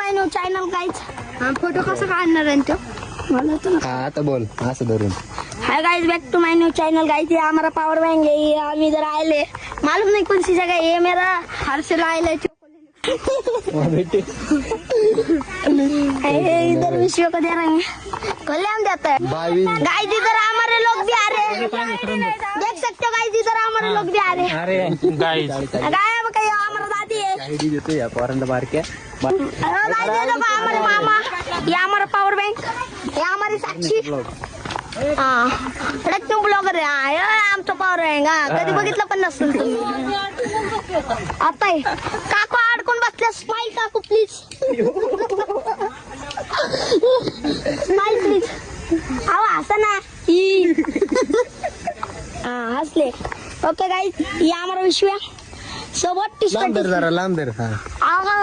माय new channel guys photo कसं काढणार आहे तो मला तो आता बोल असं धरून hi guys back to my new channel guys ये हमारा पावर बैंक है ये हम इधर आए ले मालूम नहीं कौन सी जगह ये मेरा हर्षल आए ले बेटे इधर विश्व को दे रहे हैं कल्याण देता है गाइस इधर हमारे लोग भी आ रहे हैं देख सकते हो गाइस इधर हमारे लोग भी आ रहे हैं अरे गाइस गायब कहीं हमारा दादी है आईडी देतो या पोरांना बारक्या गाइस ये लोग हमारे मामा ये हमारा पावर बैंक ये हमारी साक्षी हाँ रत्न ब्लॉगर आहे हा हे आमचं पावर बैंक हा कधी बघितलं पण नसेल तुम्ही आता आहे काकू अडकून बसल्या स्माइल काकू प्लीज स्माइल प्लीज अहो हसा ना हा हसले ओके गाइस ये हमारा विश्व सोबत लांब धर जरा लांब धर हा आवा